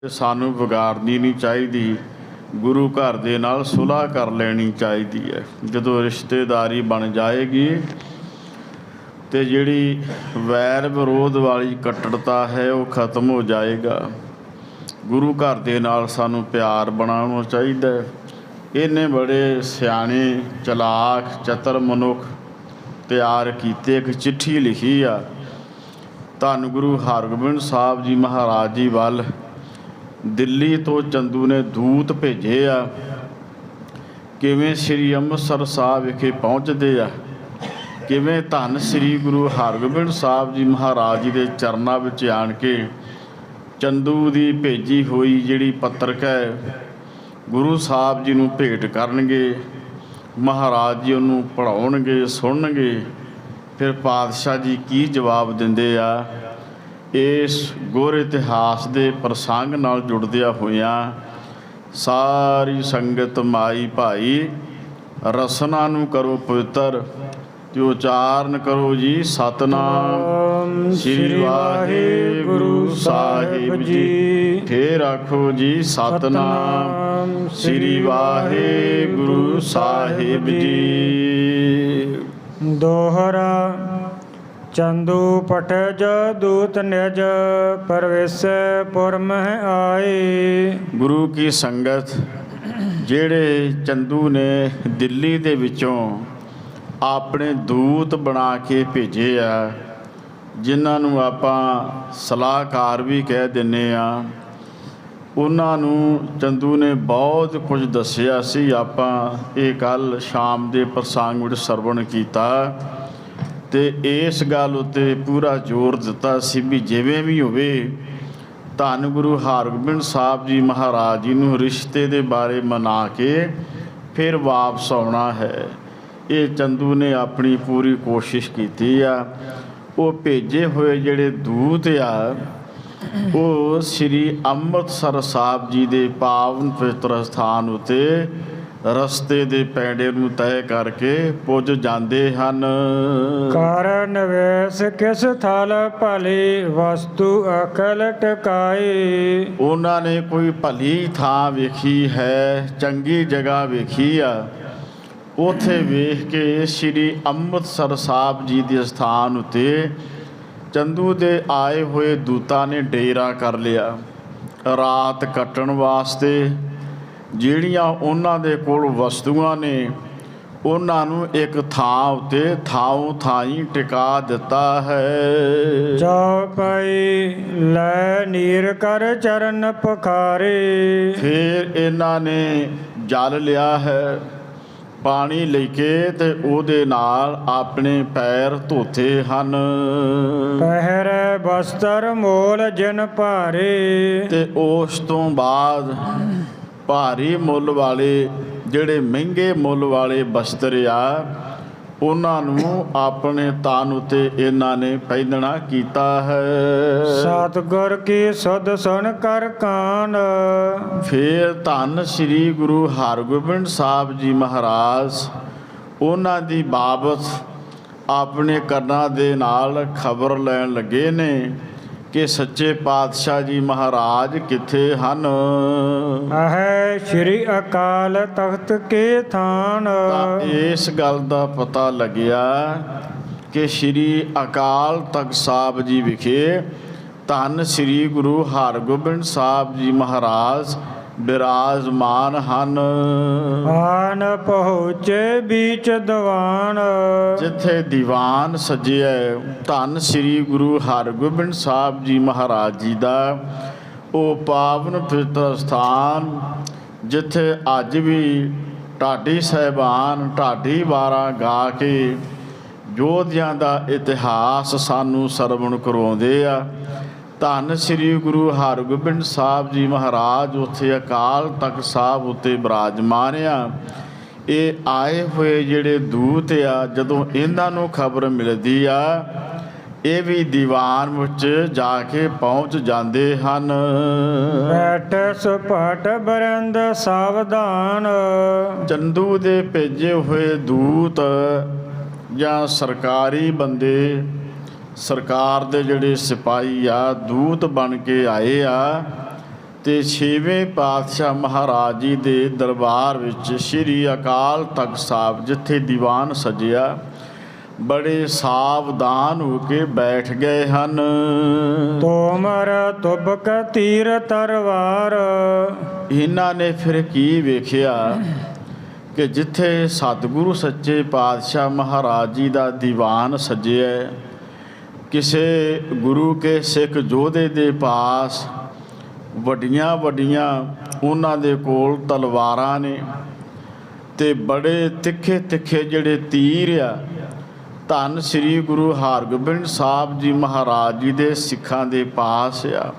ਸਾਨੂੰ ਵਿਗਾੜਨੀ ਨਹੀਂ ਚਾਹੀਦੀ। ਗੁਰੂ ਘਰ ਦੇ ਨਾਲ ਸੁਲ੍ਹਾ ਕਰ ਲੈਣੀ ਚਾਹੀਦੀ ਹੈ। ਜਦੋਂ ਰਿਸ਼ਤੇਦਾਰੀ ਬਣ ਜਾਏਗੀ ਅਤੇ ਜਿਹੜੀ ਵੈਰ ਵਿਰੋਧ ਵਾਲੀ ਕੱਟੜਤਾ ਹੈ ਉਹ ਖਤਮ ਹੋ ਜਾਏਗਾ। ਗੁਰੂ ਘਰ ਦੇ ਨਾਲ ਸਾਨੂੰ ਪਿਆਰ ਬਣਾਉਣਾ ਚਾਹੀਦਾ। ਇਹਨੇ ਬੜੇ ਸਿਆਣੇ ਚਲਾਕ ਚਤਰ ਮਨੁੱਖ ਤਿਆਰ ਕੀਤੇ ਇੱਕ ਚਿੱਠੀ ਲਿਖੀ ਆ ਧੰਨ ਗੁਰੂ ਹਰਗੋਬਿੰਦ ਸਾਹਿਬ ਜੀ ਮਹਾਰਾਜ ਜੀ ਵੱਲ। ਦਿੱਲੀ ਤੋਂ ਚੰਦੂ ਨੇ ਦੂਤ ਭੇਜੇ ਆ, ਕਿਵੇਂ ਸ਼੍ਰੀ ਅੰਮ੍ਰਿਤਸਰ ਸਾਹਿਬ ਵਿਖੇ ਪਹੁੰਚਦੇ ਆ, ਕਿਵੇਂ ਧੰਨ ਸ਼੍ਰੀ ਗੁਰੂ ਹਰਗੋਬਿੰਦ ਸਾਹਿਬ ਜੀ ਮਹਾਰਾਜ ਜੀ ਦੇ ਚਰਨਾਂ ਵਿੱਚ ਆਣ ਕੇ ਚੰਦੂ ਦੀ ਭੇਜੀ ਹੋਈ ਜਿਹੜੀ ਪੱਤਰਕ ਹੈ ਗੁਰੂ ਸਾਹਿਬ ਜੀ ਨੂੰ ਭੇਟ ਕਰਨਗੇ। ਮਹਾਰਾਜ ਜੀ ਉਹਨੂੰ ਪੜ੍ਹਾਉਣਗੇ, ਸੁਣਨਗੇ, ਫਿਰ ਪਾਤਸ਼ਾਹ ਜੀ ਕੀ ਜਵਾਬ ਦਿੰਦੇ ਆ। ਇਸ ਗੁਰ ਇਤਿਹਾਸ ਦੇ ਪ੍ਰਸੰਗ ਨਾਲ ਜੁੜਦਿਆਂ ਹੋਇਆਂ ਸਾਰੀ ਸੰਗਤ ਮਾਈ ਭਾਈ ਰਸਨਾ ਨੂੰ ਕਰੋ ਪਵਿੱਤਰ ਅਤੇ ਉਚਾਰਨ ਕਰੋ ਜੀ ਸਤਿਨਾਮ ਸ੍ਰੀ ਵਾਹਿਗੁਰੂ ਸਾਹਿਬ ਜੀ। ਫੇਰ ਆਖੋ ਜੀ ਸਤਿਨਾਮ ਸ੍ਰੀ ਵਾਹਿਗੁਰੂ ਸਾਹਿਬ ਜੀ। ਦੋਹਰਾ ਚੰਦੂ ਪਠਜ ਦੂਤ ਨਿਜ ਪ੍ਰਵੇਸ਼ ਪੁਰ ਮਹਿ ਆਏ। ਗੁਰੂ ਕੀ ਸੰਗਤ ਜਿਹੜੇ ਚੰਦੂ ਨੇ ਦਿੱਲੀ ਦੇ ਵਿੱਚੋਂ ਆਪਣੇ ਦੂਤ ਬਣਾ ਕੇ ਭੇਜੇ ਆ, ਜਿਨ੍ਹਾਂ ਨੂੰ ਆਪਾਂ ਸਲਾਹਕਾਰ ਵੀ ਕਹਿ ਦਿੰਦੇ ਆ, ਉਹਨਾਂ ਨੂੰ ਚੰਦੂ ਨੇ ਬਹੁਤ ਕੁਝ ਦੱਸਿਆ ਸੀ। ਆਪਾਂ ਇਹ ਕੱਲ੍ਹ ਸ਼ਾਮ ਦੇ ਪ੍ਰਸੰਗ ਵਿੱਚ ਸਰਵਣ ਕੀਤਾ ਅਤੇ ਇਸ ਗੱਲ ਉੱਤੇ ਪੂਰਾ ਜ਼ੋਰ ਦਿੱਤਾ ਸੀ ਵੀ ਜਿਵੇਂ ਵੀ ਹੋਵੇ ਧੰਨ ਗੁਰੂ ਹਰਗੋਬਿੰਦ ਸਾਹਿਬ ਜੀ ਮਹਾਰਾਜ ਜੀ ਨੂੰ ਰਿਸ਼ਤੇ ਦੇ ਬਾਰੇ ਮਨਾ ਕੇ ਫਿਰ ਵਾਪਸ ਆਉਣਾ ਹੈ। ਇਹ ਚੰਦੂ ਨੇ ਆਪਣੀ ਪੂਰੀ ਕੋਸ਼ਿਸ਼ ਕੀਤੀ ਆ। ਉਹ ਭੇਜੇ ਹੋਏ ਜਿਹੜੇ ਦੂਤ ਆ ਉਹ ਸ੍ਰੀ ਅੰਮ੍ਰਿਤਸਰ ਸਾਹਿਬ ਜੀ ਦੇ ਪਾਵਨ ਪਵਿੱਤਰ ਸਥਾਨ ਉੱਤੇ ਰਸਤੇ ਦੇ ਪੈਂਡੇ ਨੂੰ ਤੈਅ ਕਰਕੇ ਪੁੱਜ ਜਾਂਦੇ ਹਨ। ਕਰ ਨਿਵੇਸ਼ ਕਿਸ ਥਲ ਭਲੀ ਵਸਤੂ ਅਕਲ ਟਿਕਾਈ। ਉਹਨਾਂ ਨੇ ਕੋਈ ਭਲੀ ਥਾਂ ਵੇਖੀ ਹੈ, ਚੰਗੀ ਜਗ੍ਹਾ ਵੇਖੀ ਆ। ਉੱਥੇ ਵੇਖ ਕੇ ਸ੍ਰੀ ਅੰਮ੍ਰਿਤਸਰ ਸਾਹਿਬ ਜੀ ਦੇ ਸਥਾਨ ਉੱਤੇ ਚੰਦੂ ਦੇ ਆਏ ਹੋਏ ਦੂਤਾਂ ਨੇ ਡੇਰਾ ਕਰ ਲਿਆ ਰਾਤ ਕੱਟਣ ਵਾਸਤੇ। ਜਿਹੜੀਆਂ ਉਹਨਾਂ ਦੇ ਕੋਲ ਵਸਤੂਆਂ ਨੇ ਉਹਨਾਂ ਨੂੰ ਇੱਕ ਥਾਂ ਉੱਤੇ ਥਾਉ ਥਾਈਂ ਟਿਕਾ ਦਿੱਤਾ ਹੈ। ਚੌਪਈ ਲੈ ਨੀਰ ਕਰ ਚਰਨ ਪਖਾਰੇ। ਫਿਰ ਇਹਨਾਂ ਨੇ ਜਲ ਲਿਆ ਹੈ, ਪਾਣੀ ਲੈ ਕੇ ਤੇ ਉਹਦੇ ਨਾਲ ਆਪਣੇ ਪੈਰ ਧੋਤੇ ਹਨ। ਪਹਿਰੇ ਬਸਤਰ ਮੋਲ ਜਿਨ ਭਾਰੇ। ਤੇ ਉਸ ਤੋਂ ਬਾਅਦ ਭਾਰੀ ਮੁੱਲ ਵਾਲੇ ਜਿਹੜੇ ਮਹਿੰਗੇ ਮੁੱਲ ਵਾਲੇ ਬਸਤਰ ਆ ਉਹਨਾਂ ਨੂੰ ਆਪਣੇ ਤਨ ਉੱਤੇ ਇਹਨਾਂ ਨੇ ਪਹਿਨਣਾ ਕੀਤਾ ਹੈ। ਸਤਿਗੁਰ ਕੀ ਸੁਧ ਸੁਣ ਕਰ ਕਾਨ। ਫਿਰ ਧੰਨ ਸ੍ਰੀ ਗੁਰੂ ਹਰਗੋਬਿੰਦ ਸਾਹਿਬ ਜੀ ਮਹਾਰਾਜ ਉਹਨਾਂ ਦੀ ਬਾਬਤ ਆਪਣੇ ਕੰਨਾਂ ਦੇ ਨਾਲ ਖਬਰ ਲੈਣ ਲੱਗੇ ਨੇ ਕਿ ਸੱਚੇ ਪਾਤਸ਼ਾਹ ਜੀ ਮਹਾਰਾਜ ਕਿੱਥੇ ਹਨ। ਹੈ ਸ਼੍ਰੀ ਅਕਾਲ ਤਖਤ ਕੇ ਥਾਨ। ਤਾਂ ਇਸ ਗੱਲ ਦਾ ਪਤਾ ਲੱਗਿਆ ਕਿ ਸ਼੍ਰੀ ਅਕਾਲ ਤਖਤ ਸਾਹਿਬ ਜੀ ਵਿਖੇ ਧੰਨ ਸ੍ਰੀ ਗੁਰੂ ਹਰਗੋਬਿੰਦ ਸਾਹਿਬ ਜੀ ਮਹਾਰਾਜ ਬਿਰਾਜਮਾਨ ਹਨ। ਆਨ ਪਹੁੰਚੇ ਬੀਚ ਦੀਵਾਨ। ਜਿੱਥੇ ਦੀਵਾਨ ਸਜਿਆ ਧੰਨ ਸ੍ਰੀ ਗੁਰੂ ਹਰਗੋਬਿੰਦ ਸਾਹਿਬ ਜੀ ਮਹਾਰਾਜ ਜੀ ਦਾ ਉਹ ਪਾਵਨ ਪਵਿੱਤਰ ਸਥਾਨ, ਜਿੱਥੇ ਅੱਜ ਵੀ ਢਾਡੀ ਸਾਹਿਬਾਨ ਢਾਡੀ ਵਾਰਾਂ ਗਾ ਕੇ ਯੋਧਿਆਂ ਦਾ ਇਤਿਹਾਸ ਸਾਨੂੰ ਸਰਵਣ ਕਰਵਾਉਂਦੇ ਆ। ਧੰਨ ਸ੍ਰੀ ਗੁਰੂ ਹਰਗੋਬਿੰਦ ਸਾਹਿਬ ਜੀ ਮਹਾਰਾਜ ਉੱਥੇ ਅਕਾਲ ਤਖਤ ਸਾਹਿਬ ਉੱਤੇ ਬਿਰਾਜਮਾਨ ਆ। ਇਹ ਆਏ ਹੋਏ ਜਿਹੜੇ ਦੂਤ ਆ ਜਦੋਂ ਇਹਨਾਂ ਨੂੰ ਖਬਰ ਮਿਲਦੀ ਆ ਇਹ ਵੀ ਦੀਵਾਨ ਵਿੱਚ ਜਾ ਕੇ ਪਹੁੰਚ ਜਾਂਦੇ ਹਨ। ਬੈਠ ਸੁਪਟ ਬਰਿੰਦ ਸਾਵਧਾਨ। ਚੰਦੂ ਦੇ ਭੇਜੇ ਹੋਏ ਦੂਤ ਜਾਂ ਸਰਕਾਰੀ ਬੰਦੇ, ਸਰਕਾਰ ਦੇ ਜਿਹੜੇ ਸਿਪਾਹੀ ਆ ਦੂਤ ਬਣ ਕੇ ਆਏ ਆ ਤੇ ਛੇਵੇਂ ਪਾਤਸ਼ਾਹ ਮਹਾਰਾਜ ਜੀ ਦੇ ਦਰਬਾਰ ਵਿੱਚ ਸ੍ਰੀ ਅਕਾਲ ਤਖਤ ਸਾਹਿਬ ਜਿੱਥੇ ਦੀਵਾਨ ਸਜਿਆ, ਬੜੇ ਸਾਵਧਾਨ ਹੋ ਕੇ ਬੈਠ ਗਏ ਹਨ। ਤੋਮਰ ਤੁਬਕ ਤੀਰ ਤਰਵਾਰ। ਇਹਨਾਂ ਨੇ ਫਿਰ ਕੀ ਵੇਖਿਆ ਕਿ ਜਿੱਥੇ ਸਤਿਗੁਰੂ ਸੱਚੇ ਪਾਤਸ਼ਾਹ ਮਹਾਰਾਜ ਜੀ ਦਾ ਦੀਵਾਨ ਸਜਿਆ, ਕਿਸੇ ਗੁਰੂ ਕੇ ਸਿੱਖ ਯੋਧੇ ਦੇ ਪਾਸ ਵੱਡੀਆਂ ਵੱਡੀਆਂ ਉਹਨਾਂ ਦੇ ਕੋਲ ਤਲਵਾਰਾਂ ਨੇ ਤੇ ਬੜੇ ਤਿੱਖੇ ਤਿੱਖੇ ਜਿਹੜੇ ਤੀਰ ਆ, ਧੰਨ ਸ੍ਰੀ ਗੁਰੂ ਹਰਗੋਬਿੰਦ ਸਾਹਿਬ ਜੀ ਮਹਾਰਾਜ ਜੀ ਦੇ ਸਿੱਖਾਂ ਦੇ ਪਾਸ ਆ।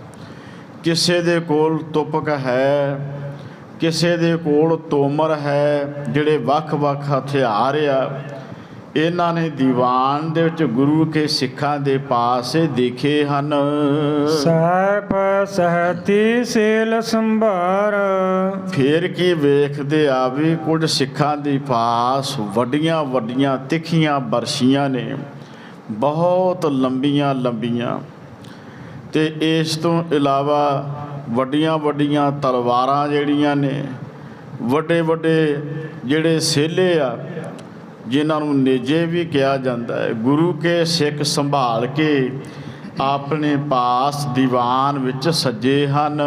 ਕਿਸੇ ਦੇ ਕੋਲ ਤੁਪਕ ਹੈ, ਕਿਸੇ ਦੇ ਕੋਲ ਤੋਮਰ ਹੈ, ਜਿਹੜੇ ਵੱਖ-ਵੱਖ ਹਥਿਆਰ ਆ। ਇਹਨਾਂ ਨੇ ਦੀਵਾਨ ਦੇ ਵਿੱਚ ਗੁਰੂ ਕੇ ਸਿੱਖਾਂ ਦੇ ਪਾਸ ਦੇਖੇ ਹਨ। ਸਾਹਿਬ ਸਹਤੀ ਸੇਲ ਸੰਭਾਰ। ਫੇਰ ਕੀ ਵੇਖਦੇ ਆ ਵੀ ਕੁਝ ਸਿੱਖਾਂ ਦੇ ਪਾਸ ਵੱਡੀਆਂ ਵੱਡੀਆਂ ਤਿੱਖੀਆਂ ਬਰਸ਼ੀਆਂ ਨੇ, ਬਹੁਤ ਲੰਬੀਆਂ ਲੰਬੀਆਂ, ਤੇ ਇਸ ਤੋਂ ਇਲਾਵਾ ਵੱਡੀਆਂ ਵੱਡੀਆਂ ਤਲਵਾਰਾਂ ਜਿਹੜੀਆਂ ਨੇ, ਵੱਡੇ ਵੱਡੇ ਜਿਹੜੇ ਸੇਲੇ ਆ ਜਿਨ੍ਹਾਂ ਨੂੰ ਨੇਜੇ ਵੀ ਕਿਹਾ ਜਾਂਦਾ ਹੈ, ਗੁਰੂ ਕੇ ਸਿੱਖ ਸੰਭਾਲ ਕੇ ਆਪਣੇ ਪਾਸ ਦੀਵਾਨ ਵਿੱਚ ਸੱਜੇ ਹਨ।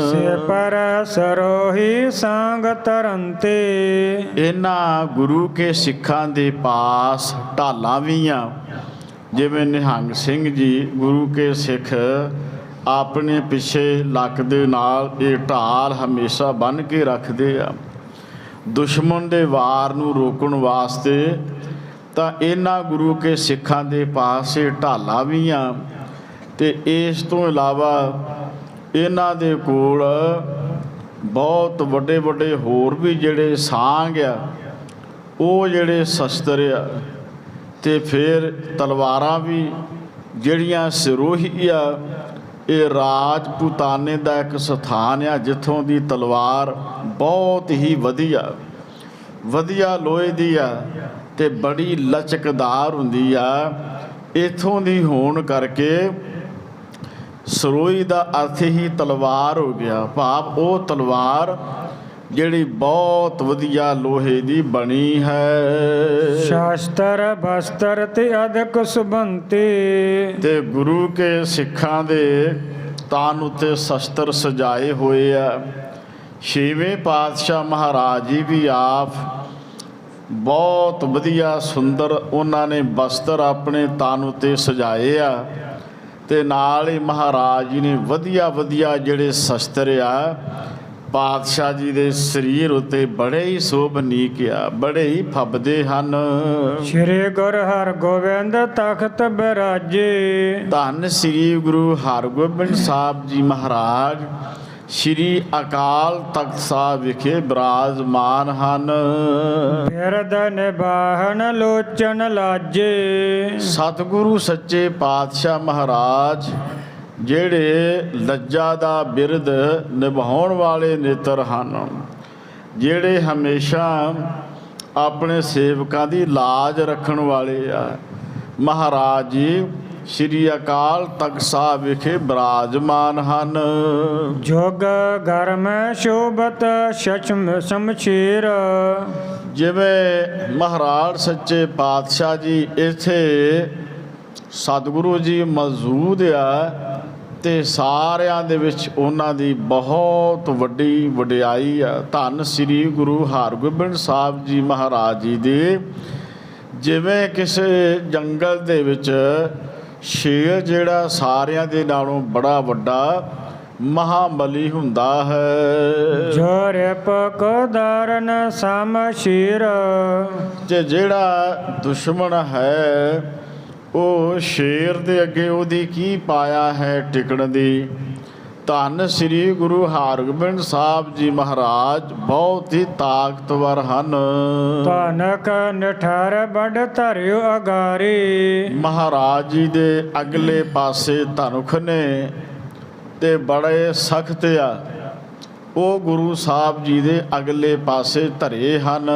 ਸੇ ਪਰ ਸਰੋਹੀ ਸੰਗ ਤਰੰਤੇ। ਇਹਨਾਂ ਗੁਰੂ ਕੇ ਸਿੱਖਾਂ ਦੇ ਪਾਸ ਢਾਲਾਂ ਵੀ ਆ, ਜਿਵੇਂ ਨਿਹੰਗ ਸਿੰਘ ਜੀ ਗੁਰੂ ਕੇ ਸਿੱਖ ਆਪਣੇ ਪਿੱਛੇ ਲੱਕ ਦੇ ਨਾਲ ਇਹ ਢਾਲ ਹਮੇਸ਼ਾ ਬੰਨ੍ਹ ਕੇ ਰੱਖਦੇ ਆ ਦੁਸ਼ਮਣ ਦੇ ਵਾਰ ਨੂੰ ਰੋਕਣ ਵਾਸਤੇ। ਤਾਂ ਇਹਨਾਂ ਗੁਰੂ ਕੇ ਸਿੱਖਾਂ ਦੇ ਪਾਸ ਇਹ ਢਾਲਾਂ ਵੀ ਆ, ਤੇ ਇਸ ਤੋਂ ਇਲਾਵਾ ਇਹਨਾਂ ਦੇ ਕੋਲ ਬਹੁਤ ਵੱਡੇ ਵੱਡੇ ਹੋਰ ਵੀ ਜਿਹੜੇ ਸਾਂਗ ਆ, ਉਹ ਜਿਹੜੇ ਸ਼ਸਤਰ ਆ, ਤੇ ਫਿਰ ਤਲਵਾਰਾਂ ਵੀ ਜਿਹੜੀਆਂ ਸਿਰੋਹੀ ਆ। ਇਹ ਰਾਜਪੂਤਾਨੇ ਦਾ ਇੱਕ ਸਥਾਨ ਆ ਜਿੱਥੋਂ ਦੀ ਤਲਵਾਰ ਬਹੁਤ ਹੀ ਵਧੀਆ ਵਧੀਆ ਲੋਹੇ ਦੀ ਆ ਤੇ ਬੜੀ ਲਚਕਦਾਰ ਹੁੰਦੀ ਆ। ਇੱਥੋਂ ਦੀ ਹੋਣ ਕਰਕੇ ਸਰੋਈ ਦਾ ਅਰਥ ਹੀ ਤਲਵਾਰ ਹੋ ਗਿਆ, ਭਾਵ ਉਹ ਤਲਵਾਰ ਜਿਹੜੀ ਬਹੁਤ ਵਧੀਆ ਲੋਹੇ ਦੀ ਬਣੀ ਹੈ। ਸ਼ਾਸਤਰ ਬਸਤਰ ਤੇ ਅਦਕ ਸੁਬੰਤੇ। ਤੇ ਗੁਰੂ ਕੇ ਸਿੱਖਾਂ ਦੇ ਤਨ ਉੱਤੇ ਸ਼ਸਤਰ ਸਜਾਏ ਹੋਏ ਆ। ਛੇਵੇਂ ਪਾਤਸ਼ਾਹ ਮਹਾਰਾਜ ਜੀ ਵੀ ਆਪ ਬਹੁਤ ਵਧੀਆ ਸੁੰਦਰ ਉਹਨਾਂ ਨੇ ਬਸਤਰ ਆਪਣੇ ਤਨ ਉੱਤੇ ਸਜਾਏ ਆ, ਤੇ ਨਾਲ ਹੀ ਮਹਾਰਾਜ ਜੀ ਨੇ ਵਧੀਆ ਵਧੀਆ ਜਿਹੜੇ ਸ਼ਸਤਰ ਆ ਪਾਤਸ਼ਾਹ ਜੀ ਦੇ ਸਰੀਰ ਉੱਤੇ ਬੜੇ ਹੀ ਸ਼ੋਭਨੀਕ ਆ, ਬੜੇ ਹੀ ਫੱਬਦੇ ਹਨ। ਸ਼੍ਰੀ ਗੁਰੂ ਹਰਗੋਬਿੰਦ ਤਖਤ ਬਿਰਾਜੇ। ਧੰਨ ਸ੍ਰੀ ਗੁਰੂ ਹਰਗੋਬਿੰਦ ਸਾਹਿਬ ਜੀ ਮਹਾਰਾਜ ਸ੍ਰੀ ਅਕਾਲ ਤਖਤ ਸਾਹਿਬ ਵਿਖੇ ਬਿਰਾਜਮਾਨ ਹਨ। ਬਿਰਦ ਨਿਬਾਹਨ ਲੋਚਨ ਲਾਜੇ। ਸਤਿਗੁਰੂ ਸੱਚੇ ਪਾਤਸ਼ਾਹ ਮਹਾਰਾਜ ਜਿਹੜੇ ਲੱਜਾ ਦਾ ਬਿਰਦ ਨਿਭਾਉਣ ਵਾਲੇ ਨੇਤਰ ਹਨ, ਜਿਹੜੇ ਹਮੇਸ਼ਾ ਆਪਣੇ ਸੇਵਕਾਂ ਦੀ ਲਾਜ ਰੱਖਣ ਵਾਲੇ ਆ। ਮਹਾਰਾਜ ਜੀ ਸ੍ਰੀ ਅਕਾਲ ਤਖਤ ਸਾਹਿਬ ਵਿਖੇ ਬਿਰਾਜਮਾਨ ਹਨ। ਜੋਗ ਗਰਮ ਸ਼ੋਭਤ ਸ਼ਮਸ਼ੀਰ। ਜਿਵੇਂ ਮਹਾਰਾਜ ਸੱਚੇ ਪਾਤਸ਼ਾਹ ਜੀ ਇੱਥੇ ਸਤਿਗੁਰੂ ਜੀ ਮੌਜੂਦ ਆ, ਤੇ ਸਾਰਿਆਂ ਦੇ ਵਿੱਚ ਉਹਨਾਂ ਦੀ ਬਹੁਤ ਵੱਡੀ ਵਡਿਆਈ ਆ। ਧੰਨ ਸ੍ਰੀ ਗੁਰੂ ਹਰਗੋਬਿੰਦ ਸਾਹਿਬ ਜੀ ਮਹਾਰਾਜ ਜੀ ਦੇ ਜਿਵੇਂ ਕਿਸੇ ਜੰਗਲ ਦੇ ਵਿੱਚ ਸ਼ੇਰ ਜਿਹੜਾ ਸਾਰਿਆਂ ਦੇ ਨਾਲੋਂ ਬੜਾ ਵੱਡਾ ਮਹਾਬਲੀ ਹੁੰਦਾ ਹੈ। ਜੋ ਰਿਪਕ ਧਾਰਨ ਸਮਸ਼ੀਰ। ਤੇ ਜਿਹੜਾ ਦੁਸ਼ਮਣ ਹੈ ਉਹ ਸ਼ੇਰ ਦੇ ਅੱਗੇ ਉਹਦੀ ਕੀ ਪਾਇਆ ਹੈ ਟਿਕਣ ਦੀ। ਧੰਨ ਸ੍ਰੀ ਗੁਰੂ ਹਰਗੋਬਿੰਦ ਸਾਹਿਬ ਜੀ ਮਹਾਰਾਜ ਬਹੁਤ ਹੀ ਤਾਕਤਵਰ ਹਨ। ਧਨਕ ਨਿਠਾਰ ਵੱਡ ਧਰਿਓ ਅਗਾਰੀ। ਮਹਾਰਾਜ ਜੀ ਦੇ ਅਗਲੇ ਪਾਸੇ ਧਨੁਖ ਨੇ ਤੇ ਬੜੇ ਸਖਤ ਆ, ਉਹ ਗੁਰੂ ਸਾਹਿਬ ਜੀ ਦੇ ਅਗਲੇ ਪਾਸੇ ਧਰੇ ਹਨ।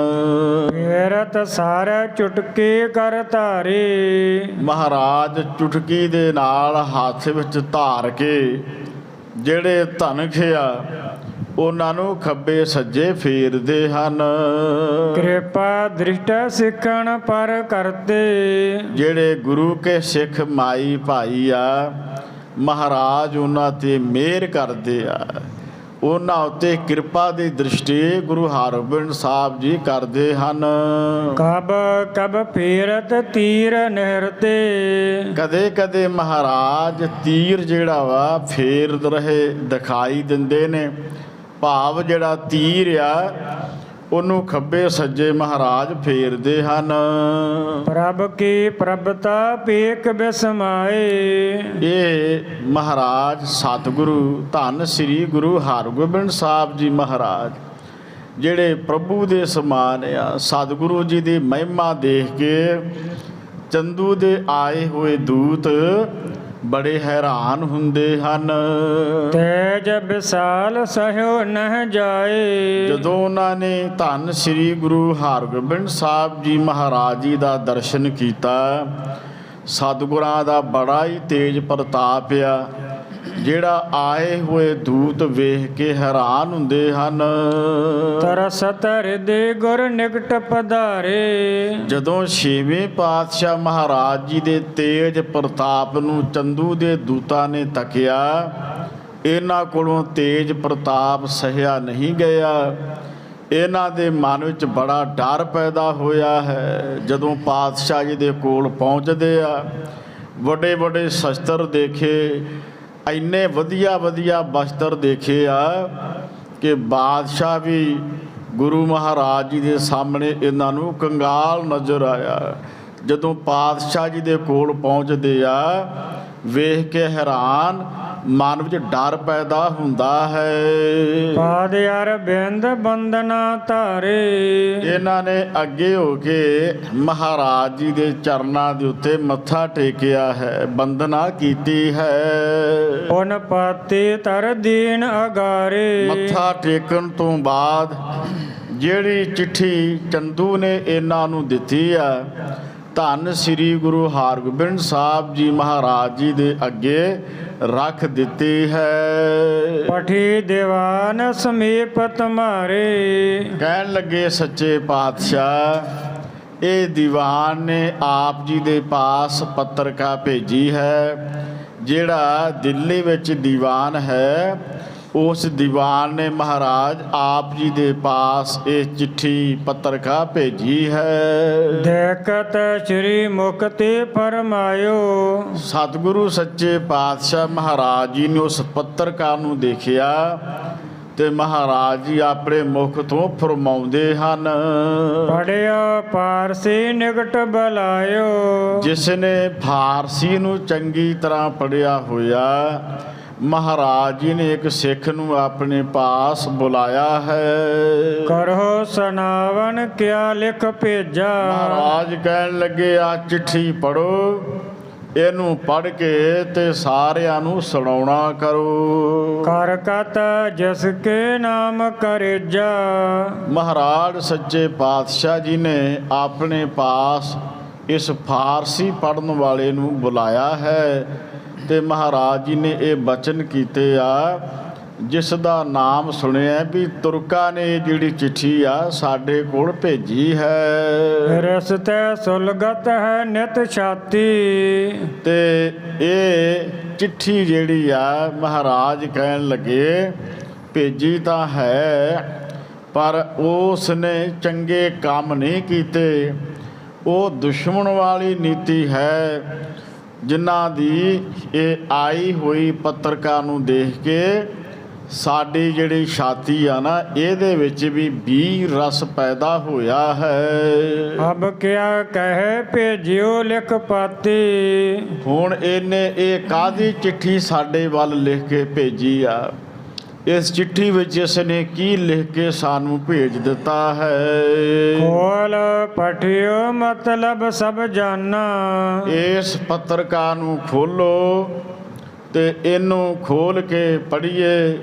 ਫੇਰਤ ਸਾਰੇ ਚੁਟਕੀ ਕਰ ਧਾਰੀ। ਮਹਾਰਾਜ ਚੁਟਕੀ ਦੇ ਨਾਲ ਹੱਥ ਵਿੱਚ ਧਾਰ ਕੇ ਜਿਹੜੇ ਧਨਖ ਆ ਉਹਨਾਂ ਨੂੰ ਖੱਬੇ ਸੱਜੇ ਫੇਰਦੇ ਹਨ। ਕਿਰਪਾ ਦ੍ਰਿਸ਼ਟ ਸਿੱਖਣ ਪਰ ਕਰਤੇ। ਜਿਹੜੇ ਗੁਰੂ ਕੇ ਸਿੱਖ ਮਾਈ ਭਾਈ ਆ ਮਹਾਰਾਜ ਉਹਨਾਂ ਤੇ ਮਿਹਰ ਕਰਦੇ ਆ, ਉਹਨਾਂ ਉੱਤੇ ਕਿਰਪਾ ਦੀ ਦ੍ਰਿਸ਼ਟੀ ਗੁਰੂ ਹਰਗੋਬਿੰਦ ਸਾਹਿਬ ਜੀ ਕਰਦੇ ਹਨ। ਕਬ ਕਬ ਫੇਰਤ ਤੀਰ ਨਿਹਰਤੇ। ਕਦੇ ਕਦੇ ਮਹਾਰਾਜ ਤੀਰ ਜਿਹੜਾ ਵਾ ਫੇਰ ਰਹੇ ਦਿਖਾਈ ਦਿੰਦੇ ਨੇ। ਭਾਵ ਜਿਹੜਾ ਤੀਰ ਆ ਉਹਨੂੰ ਖੱਬੇ ਸੱਜੇ ਮਹਾਰਾਜ ਫੇਰਦੇ ਹਨ। ਪ੍ਰਭ ਕੀ ਪ੍ਰਭਤਾ ਪੇਕ ਬਿਸਮਾਏ। ਇਹ ਮਹਾਰਾਜ ਸਤਿਗੁਰੂ ਧੰਨ ਸ੍ਰੀ ਗੁਰੂ ਹਰਗੋਬਿੰਦ ਸਾਹਿਬ ਜੀ ਮਹਾਰਾਜ ਜਿਹੜੇ ਪ੍ਰਭੂ ਦੇ ਸਮਾਨ ਆ। ਸਤਿਗੁਰੂ ਜੀ ਦੀ ਮਹਿਮਾ ਦੇਖ ਕੇ ਚੰਦੂ ਦੇ ਆਏ ਹੋਏ ਦੂਤ ਬੜੇ ਹੈਰਾਨ ਹੁੰਦੇ ਹਨ। ਤੇਜ ਵਿਸਾਲ ਸਹਿਓ ਨਹਿ ਜਾਏ। ਜਦੋਂ ਉਹਨਾਂ ਨੇ ਧੰਨ ਸ੍ਰੀ ਗੁਰੂ ਹਰਗੋਬਿੰਦ ਸਾਹਿਬ ਜੀ ਮਹਾਰਾਜ ਜੀ ਦਾ ਦਰਸ਼ਨ ਕੀਤਾ, ਸਤਿਗੁਰਾਂ ਦਾ ਬੜਾ ਹੀ ਤੇਜ ਪ੍ਰਤਾਪ ਆ, ਜਿਹੜਾ ਆਏ ਹੋਏ ਦੂਤ ਵੇਖ ਕੇ ਹੈਰਾਨ ਹੁੰਦੇ ਹਨ। ਤਰਸ ਧਰਿਦੇ ਗੁਰ ਨਿਕਟ ਪਧਾਰੇ। ਜਦੋਂ ਛੇਵੇਂ ਪਾਤਸ਼ਾਹ ਮਹਾਰਾਜ ਜੀ ਦੇ ਤੇਜ ਪ੍ਰਤਾਪ ਨੂੰ ਚੰਦੂ ਦੇ ਦੂਤਾਂ ਨੇ ਤੱਕਿਆ, ਇਹਨਾਂ ਕੋਲੋਂ ਤੇਜ ਪ੍ਰਤਾਪ ਸਹਿਆ ਨਹੀਂ ਗਿਆ। ਇਹਨਾਂ ਦੇ ਮਨ ਵਿੱਚ ਬੜਾ ਡਰ ਪੈਦਾ ਹੋਇਆ ਹੈ। ਜਦੋਂ ਪਾਤਸ਼ਾਹ ਜੀ ਦੇ ਕੋਲ ਪਹੁੰਚਦੇ ਆ, ਵੱਡੇ ਵੱਡੇ ਸ਼ਸਤਰ ਦੇਖੇ, ਇੰਨੇ ਵਧੀਆ ਵਧੀਆ ਬਸਤਰ ਦੇਖੇ ਆ ਕਿ ਬਾਦਸ਼ਾਹ ਵੀ ਗੁਰੂ ਮਹਾਰਾਜ ਜੀ ਦੇ ਸਾਹਮਣੇ ਇਹਨਾਂ ਨੂੰ ਕੰਗਾਲ ਨਜ਼ਰ ਆਇਆ। ਜਦੋਂ ਪਾਤਸ਼ਾਹ ਜੀ ਦੇ ਕੋਲ ਪਹੁੰਚਦੇ ਆ, ਵੇਖ ਕੇ ਹੈਰਾਨ, ਮਨ ਵਿੱਚ ਡਰ ਪੈਦਾ ਹੁੰਦਾ ਹੈ। ਪਾਦ ਅਰਬਿੰਦ ਬੰਦਨਾ ਧਾਰੇ। ਇਹਨਾਂ ਨੇ ਅੱਗੇ ਹੋ ਕੇ ਮਹਾਰਾਜ ਜੀ ਦੇ ਚਰਨਾਂ ਦੇ ਉੱਤੇ ਮੱਥਾ ਟੇਕਿਆ ਹੈ, ਬੰਦਨਾ ਕੀਤੀ ਹੈ। ਪੁਨ ਪਾਤੇ ਤਰ ਦੀਨ ਅਗਾਰੇ। ਮੱਥਾ ਟੇਕਣ ਤੋਂ ਬਾਅਦ ਜਿਹੜੀ ਚਿੱਠੀ ਚੰਦੂ ਨੇ ਇਹਨਾਂ ਨੂੰ ਦਿੱਤੀ ਆ, ਧੰਨ ਸ੍ਰੀ ਗੁਰੂ ਹਰਗੋਬਿੰਦ ਸਾਹਿਬ ਜੀ ਮਹਾਰਾਜ ਜੀ ਦੇ ਅੱਗੇ ਰੱਖ ਦਿੱਤੀ ਹੈ। ਪਠੀ ਦੀਵਾਨ ਸਮੀਪ ਤੁਮਾਰੇ। ਕਹਿਣ ਲੱਗੇ ਸੱਚੇ ਪਾਤਸ਼ਾਹ, ਇਹ ਦੀਵਾਨ ਨੇ ਆਪ ਜੀ ਦੇ ਪਾਸ ਪੱਤਰਕਾ ਭੇਜੀ ਹੈ। ਜਿਹੜਾ ਦਿੱਲੀ ਵਿੱਚ ਦੀਵਾਨ ਹੈ, ਉਸ ਦੀਵਾਨ ਨੇ ਮਹਾਰਾਜ ਆਪ ਜੀ ਦੇ ਪਾਸ ਇਹ ਚਿੱਠੀ ਪੱਤਰਕਾ ਭੇਜੀ ਹੈ। ਦੇਖਤ ਸ਼੍ਰੀ ਮੁਕਤੀ ਫਰਮਾਇਓ। ਸਤਿਗੁਰੂ ਸੱਚੇ ਪਾਤਸ਼ਾਹ ਮਹਾਰਾਜ ਜੀ ਨੇ ਉਸ ਪੱਤਰਕਾ ਨੂੰ ਦੇਖਿਆ ਤੇ ਮਹਾਰਾਜ ਜੀ ਆਪਣੇ ਮੁਖ ਤੋਂ ਫਰਮਾਉਂਦੇ ਹਨ। ਪੜਿਆ ਪਾਰਸੀ ਨਿਕਟ ਬੁਲਾਇਓ। ਜਿਸ ਨੇ ਫਾਰਸੀ ਨੂੰ ਚੰਗੀ ਤਰ੍ਹਾਂ ਪੜ੍ਹਿਆ ਹੋਇਆ, ਮਹਾਰਾਜ ਜੀ ਨੇ ਇੱਕ ਸਿੱਖ ਨੂੰ ਆਪਣੇ ਪਾਸ ਬੁਲਾਇਆ ਹੈ। ਕਰੋ ਸੁਨਾਵਨ ਕਿਆ ਲਿਖ ਭੇਜਾ। ਮਹਾਰਾਜ ਕਹਿਣ ਲੱਗੇ, ਆ ਚਿੱਠੀ ਪੜੋ, ਇਹਨੂੰ ਪੜ੍ਹ ਕੇ ਤੇ ਸਾਰਿਆਂ ਨੂੰ ਸੁਣਾਉਣਾ ਕਰੋ। ਕਰ ਕਤ ਜਿਸ ਕੇ ਨਾਮ ਕਰੇਜਾ। ਮਹਾਰਾਜ ਸੱਚੇ ਪਾਤਸ਼ਾਹ ਜੀ ਨੇ ਆਪਣੇ ਪਾਸ ਇਸ ਫਾਰਸੀ ਪੜ੍ਹਨ ਵਾਲੇ ਨੂੰ ਬੁਲਾਇਆ ਹੈ ਤੇ ਮਹਾਰਾਜ ਜੀ ਨੇ ਇਹ ਬਚਨ ਕੀਤੇ ਆ, ਜਿਸ ਦਾ ਨਾਮ ਸੁਣਿਆ ਵੀ ਤੁਰਕਾਂ ਨੇ ਜਿਹੜੀ ਚਿੱਠੀ ਆ ਸਾਡੇ ਕੋਲ ਭੇਜੀ ਹੈ। ਰਸਤੇ ਸੁਲਗਤ ਹੈ ਨਿਤ ਛਾਤੀ। ਤੇ ਇਹ ਚਿੱਠੀ ਜਿਹੜੀ ਆ ਮਹਾਰਾਜ ਕਹਿਣ ਲੱਗੇ, ਭੇਜੀ ਤਾਂ ਹੈ ਪਰ ਉਸ ਨੇ ਚੰਗੇ ਕੰਮ ਨਹੀਂ ਕੀਤੇ। ਉਹ ਦੁਸ਼ਮਣ ਵਾਲੀ ਨੀਤੀ ਹੈ, ਜਿਨ੍ਹਾਂ ਦੀ ਇਹ ਆਈ ਹੋਈ ਪੱਤਰਕਾ ਨੂੰ ਦੇਖ ਕੇ ਸਾਡੀ ਜਿਹੜੀ ਛਾਤੀ ਆ ਨਾ, ਇਹਦੇ ਵਿੱਚ ਵੀ ਵੀਰ ਰਸ ਪੈਦਾ ਹੋਇਆ ਹੈ। ਅਬ ਕਿਆ ਕਹੇ ਭੇਜਿਓ ਲਿਖ ਪਾਤੀ। ਹੁਣ ਇਹਨੇ ਇਹ ਕਾਹਦੀ ਚਿੱਠੀ ਸਾਡੇ ਵੱਲ ਲਿਖ ਕੇ ਭੇਜੀ ਆ? ਇਸ ਚਿੱਠੀ ਵਿੱਚ ਇਸ ਨੇ ਕੀ ਲਿਖ ਕੇ ਸਾਨੂੰ ਭੇਜ ਦਿੱਤਾ ਹੈ? ਖੋਲ ਪਠਿਓ ਮਤਲਬ ਸਭ ਜਾਨਾ। ਇਸ ਪੱਤਰਕਾ ਨੂੰ ਖੋਲੋ ਤੇ ਇਹਨੂੰ ਖੋਲ ਕੇ ਪੜ੍ਹੀਏ